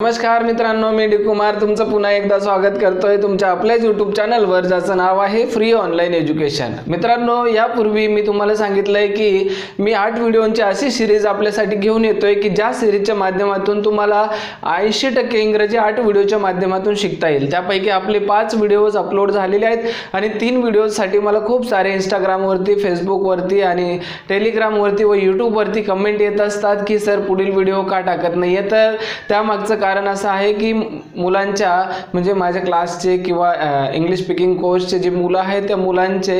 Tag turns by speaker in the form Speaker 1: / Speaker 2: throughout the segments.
Speaker 1: नमस्कार मित्रांनो, मी डकुमार तुमचं पुन्हा एकदा स्वागत करतोय तुमच्या आपल्याच YouTube चॅनलवर, ज्याचं नाव आहे फ्री ऑनलाइन एज्युकेशन। मित्रांनो, यापूर्वी मी तुम्हाला सांगितलंय की मी 8 व्हिडिओंची अशी सीरीज आपल्यासाठी घेऊन येतोय की ज्या सीरीजच्या माध्यमातून तुम्हाला 80% इंग्रजी 8 व्हिडिओच्या माध्यमातून शिकता येईल। त्यापैकी आपले 5 व्हिडिओज अपलोड झालेले आहेत आणि 3 व्हिडिओसाठी मला खूप सारे Instagram वरती, Facebook वरती आणि Telegram वरती व YouTube वरती कमेंट येत असतात की सर पुढील व्हिडिओ का टाकत नाहीये। तर त्यामागचं कारण असं आहे की मुलांच्या म्हणजे माझ्या क्लासचे किंवा इंग्लिश स्पीकिंग कोर्सचे जे मुलं आहेत त्या मुलांचे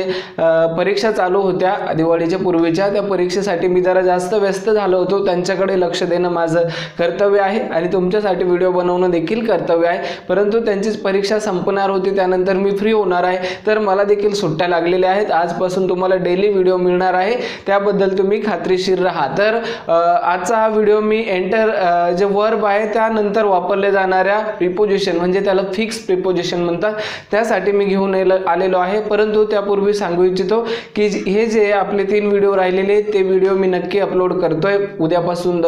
Speaker 1: परीक्षा चालू होत्या दिवाळीच्या पूर्वीच्या। त्या परीक्षेसाठी मी जरा जास्त व्यस्त झालो होतो, त्यांच्याकडे लक्ष देणं माझं कर्तव्य आहे आणि तुमच्यासाठी व्हिडिओ बनवणं देखील कर्तव्य आहे। परंतु त्यांची परीक्षा संपणार होती, त्यानंतर मी फ्री होणार आहे, तर मला देखील सुट्ट्या लागलेल्या आहेत। आजपासून तुम्हाला डेली व्हिडिओ मिळणार आहे, त्याबद्दल तुम्ही खात्रीशीर राहा। तर आजचा हा व्हिडिओ मी एंटर जे वर्ब आहे त्यानंतर वापरले जाणाऱ्या प्रीपोजिशन म्हणजे त्याला फिक्स प्रीपोजिशन म्हणतात, त्यासाठी मी घेऊन आलेलो आहे। परंतु त्यापूर्वी सांगू इच्छितो की हे जे आपले 3 व्हिडिओ राहिलेले ते व्हिडिओ मी नक्की अपलोड करतोय उद्यापासून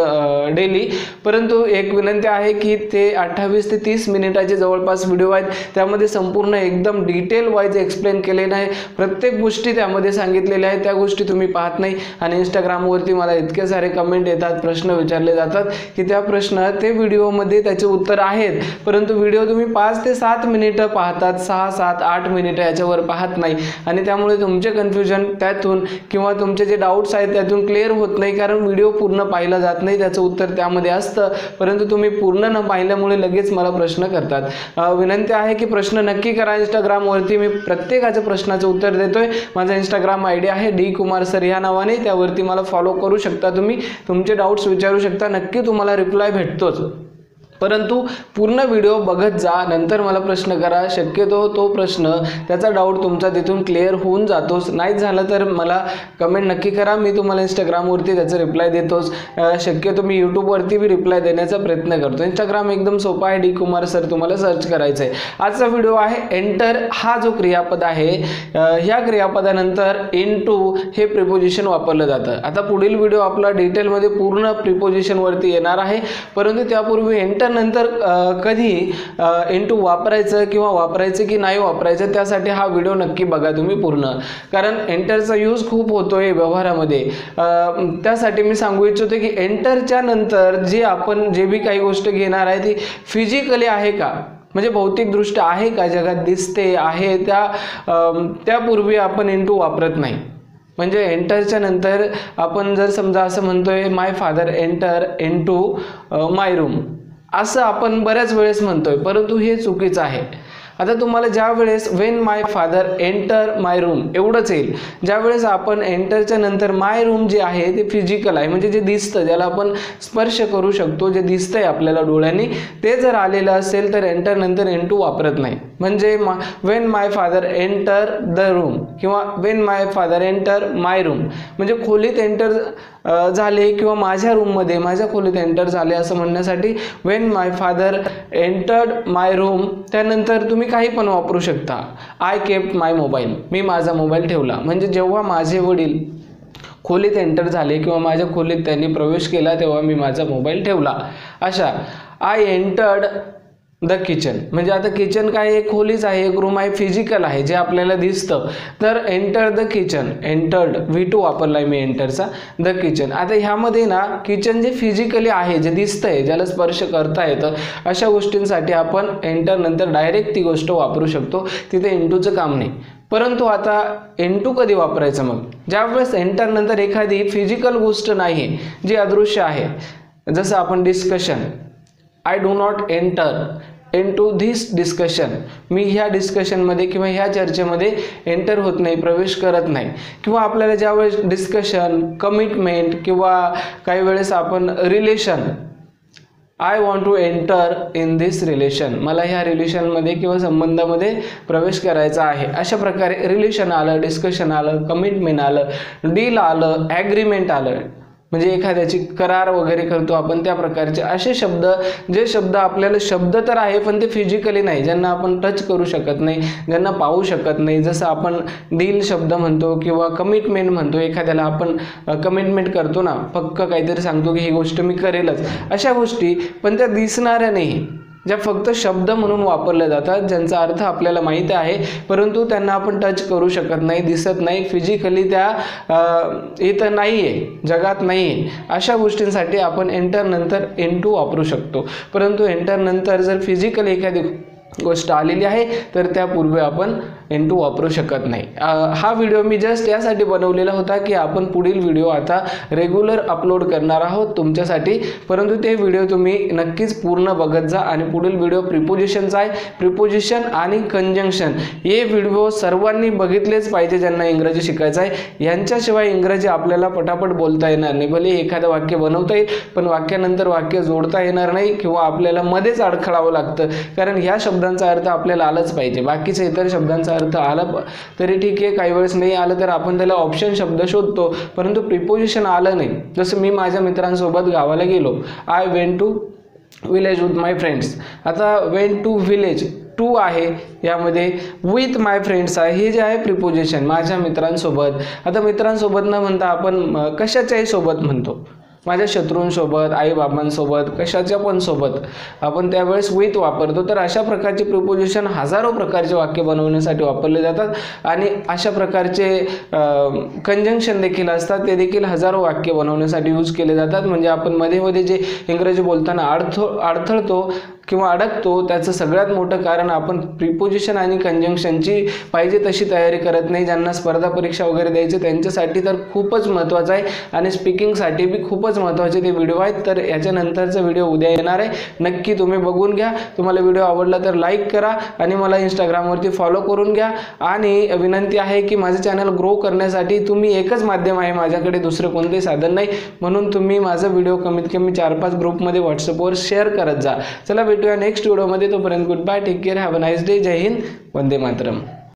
Speaker 1: डेली। परंतु एक विनंती आहे की ते 28 ते 30 मिनिटाचे जवळपास व्हिडिओ आहेत, त्यामध्ये संपूर्ण एकदम डिटेल वाईज एक्सप्लेन केले नाही, प्रत्येक गोष्टी त्यामध्ये सांगितलेल्या आहेत, त्या गोष्टी तुम्ही पाहत नाही। आणि Instagram वरती मला इतके सारे कमेंट येतात, प्रश्न विचारले जातात की त्या प्रश्न ते व्हिडिओ मध्ये त्याचे उत्तर आहेत, परंतु व्हिडिओ तुम्ही 5 ते 7 मिनिटं पाहतात, 6, 7, 8 मिनिटं याच्यावर पाहत नाही आणि त्यामुळे तुमचे कन्फ्युजन त्यातून किंवा तुमचे जे डाउट्स आहेत त्यातून क्लिअर होत नाही, कारण व्हिडिओ पूर्ण पाहिला जात नाही, त्याचं उत्तर त्यामध्ये असतं, परंतु तुम्ही पूर्ण न पाहिल्यामुळे लगेच मला प्रश्न करतात। विनंती आहे की प्रश्न नक्की करा। Instagram वरती मी प्रत्येकाच्या प्रश्नाचं उत्तर देतोय। माझा Instagram ID आहे Dkumar सर या नावाने, त्यावरती मला फॉलो करू शकता, तुम्ही तुमचे डाउट्स विचारू शकता, नक्की तुम्हाला रिप्लाय भेटतोच। परंतु पूर्ण व्हिडिओ बघत जा, नंतर मला प्रश्न करा, शक्यतो तो प्रश्न त्याचा डाऊट तुमचा तिथून क्लिअर होऊन जातोच, नाही झालं तर मला कमेंट नक्की करा, मी तुम्हाला Instagram वरती त्याचा रिप्लाय देतोच। शक्यतो मी YouTube वरती भी रिप्लाय देण्याचा प्रयत्न करतो। Instagram एकदम सोपा आहे, Dkumar सर तुम्हाला सर्च करायचं आहे। आजचा व्हिडिओ आहे एंटर, हा जो क्रियापद आहे ह्या क्रियापदानंतर इनटू हे प्रीपोजिशन वापरलं जातं। आता पुढील व्हिडिओ आपला डिटेलमध्ये पूर्ण प्रीपोजिशन वरती येणार आहे, परंतु त्यापूर्वी एंटर नंतर कधी इनटू वापरायचं किंवा वापरायचं की नाही वापरायचं त्यासाठी हा व्हिडिओ नक्की बघा तुम्ही पूर्ण, कारण एंटरचा यूज खूप होतोय व्यवहारामध्ये। त्यासाठी मी सांगू इच्छितो की एंटरच्या नंतर जे आपण जे भी काही गोष्ट घेणार आहे ती फिजिकली आहे का, म्हणजे भौतिक दृष्ट्या आहे का, जगात दिसते आहे, त्यापूर्वी आपण इनटू वापरत नाही। म्हणजे एंटरच्या नंतर आपण जर समजा असं म्हणतोय माय फादर एंटर इनटू माय रूम, असं आपण बऱ्याच वेळेस म्हणतोय, परंतु हे चुकीचं आहे। आता तुम्हाला ज्या वेळेस when my father enter my room एवढंच येईल, ज्या वेळेस आपण एंटरच्या नंतर माय रूम जे आहे ते फिजिकल आहे, म्हणजे जे दिसतं, ज्याला आपण स्पर्श करू शकतो, जे दिसतंय आपल्याला डोळ्यांनी, ते जर आलेलं असेल तर एंटर नंतर इनटू वापरत नाही। म्हणजे when my father enter the room किंवा when my father enter my room, म्हणजे खोलीत एंटर झाले किंवा माझ्या रूममध्ये माझ्या खोलीत एंटर झाले असं म्हणण्यासाठी when my father entered my room, त्यानंतर तुम्ही काही पण वापरू शकता। आय केप्ट माय मोबाईल, मी माझा मोबाईल ठेवला, म्हणजे जेव्हा माझे वडील खोलीत एंटर झाले किंवा माझ्या खोलीत त्यांनी प्रवेश केला तेव्हा मी माझा मोबाईल ठेवला। अशा आय एंटर्ड द किचन, म्हणजे आता किचन काय एक खोलीच आहे, एक रूम आहे, फिजिकल आहे, जे आपल्याला दिसतं, तर enter the kitchen, entered V2 वापरलाय मी एंटरचा, द किचन। आता ह्यामध्ये ना किचन जे फिजिकली आहे, जे दिसतंय, ज्याला स्पर्श करता येतं, अशा गोष्टींसाठी आपण एंटर नंतर डायरेक्ट ती गोष्ट वापरू शकतो, तिथे इनटूचं काम नाही। परंतु आता इनटू कधी वापरायचं मग, ज्यावेळेस एंटर नंतर एखादी फिजिकल गोष्ट नाही जी अदृश्य आहे, जसं आपण discussion, I do not enter into this discussion, मी ह्या डिस्कशनमध्ये किंवा ह्या चर्चेमध्ये एंटर होत नाही, प्रवेश करत नाही। किंवा आपल्याला ज्यावेळेस डिस्कशन, कमिटमेंट किंवा काही वेळेस आपण relation, I want to enter in this relation, मला ह्या रिलेशनमध्ये किंवा संबंधामध्ये प्रवेश करायचा आहे, अशा प्रकारे रिलेशन आलं, डिस्कशन आलं, कमिटमेंट आलं, डील आलं, ॲग्रीमेंट आलं, म्हणजे एखाद्याची करार वगैरे करतो आपण त्या प्रकारचे असे शब्द, जे शब्द आपल्याला शब्द तर आहे पण ते फिजिकली नाही, ज्यांना आपण टच करू शकत नाही, ज्यांना पाहू शकत नाही. जसं आपण डील शब्द म्हणतो किंवा कमिटमेंट म्हणतो, एखाद्याला आपण कमिटमेंट करतो ना, पक्क काहीतरी सांगतो की ही गोष्ट मी करेलच, अशा गोष्टी. पण त्या दिसणाऱ्या नाही, ज्या फक्त शब्द म्हणून वापरले जातात, ज्यांचा अर्थ आपल्याला माहीत आहे परंतु त्यांना आपण टच करू शकत नाही, दिसत नाही, फिजिकली त्या इथं नाही आहे, जगात नाही आहे, अशा गोष्टींसाठी आपण एंटर नंतर इनटू वापरू शकतो. परंतु एंटर नंतर जर फिजिकली एखादी गोष्ट आलेली आहे तर त्यापूर्वी आपण इनटू वापरू शकत नाही. हा व्हिडिओ मी जस्ट यासाठी बनवलेला होता की आपण पुढील व्हिडिओ आता रेग्युलर अपलोड करणार आहोत तुमच्यासाठी, परंतु ते व्हिडिओ तुम्ही नक्कीच पूर्ण बघत जा. आणि पुढील व्हिडिओ प्रिपोजिशनचा आहे. प्रिपोजिशन आणि कंजंक्शन हे व्हिडिओ सर्वांनी बघितलेच पाहिजे ज्यांना इंग्रजी शिकायचं आहे. यांच्याशिवाय इंग्रजी आपल्याला पटापट बोलता येणार नाही. भले एखादं वाक्य बनवता येईल पण वाक्यानंतर वाक्य जोडता येणार नाही किंवा आपल्याला मध्येच अडखळावं लागतं, कारण ह्या शब्दांचा अर्थ आपल्याला आलाच पाहिजे. बाकीचे इतर शब्दांचा अर्थ आला तरी ठीक आहे, काही वेळेस नाही आलं तर आपण त्याला ऑप्शन शब्द शोधतो, परंतु प्रिपोजिशन आलं नाही. जसं मी माझ्या मित्रांसोबत गावाला गेलो, I went to village with my friends. आता वेंट टू विलेज टू आहे, यामध्ये विथ माय फ्रेंड्स आहे, हे जे आहे प्रिपोजिशन माझ्या मित्रांसोबत. आता मित्रांसोबत न म्हणता आपण कशाच्याही सोबत म्हणतो, माझ्या शत्रूंसोबत, आईबाबांसोबत, कशाच्या पण सोबत आपण त्यावेळेस विथ वापरतो. तर अशा प्रकारचे प्रिपोजिशन हजारो प्रकारचे वाक्य बनवण्यासाठी वापरले जातात आणि अशा प्रकारचे कंजंक्शन देखील असतात, ते देखील हजारो वाक्य बनवण्यासाठी यूज केले जातात. म्हणजे आपण मध्ये मध्ये जे इंग्रजी बोलताना अडथळतो किंवा अडकतो, त्याचं सगळ्यात मोठं कारण आपण प्रिपोजिशन आणि कंजंक्शनची पाहिजे तशी तयारी करत नाही. ज्यांना स्पर्धा परीक्षा वगैरे द्यायचे त्यांच्यासाठी तर खूपच महत्त्वाचं आहे आणि स्पीकिंगसाठी बी खूपच महत्त्वाचे ते व्हिडिओ आहेत. तर याच्यानंतरचा व्हिडिओ उद्या येणार आहे, नक्की तुम्ही बघून घ्या. तुम्हाला व्हिडिओ आवडला तर लाईक करा आणि मला इंस्टाग्रामवरती फॉलो करून घ्या. आणि विनंती आहे की माझं चॅनल ग्रो करण्यासाठी तुम्ही एकच माध्यम आहे, माझ्याकडे दुसरं कोणतेही साधन नाही, म्हणून तुम्ही माझा व्हिडिओ कमीत कमी 4-5 ग्रुपमध्ये व्हॉट्सअपवर शेअर करत जा. चला भेटूया नेक्स्ट व्हिडिओमध्ये, तोपर्यंत good bye, take care, have a nice day. जय हिंद, वंदे मातरम.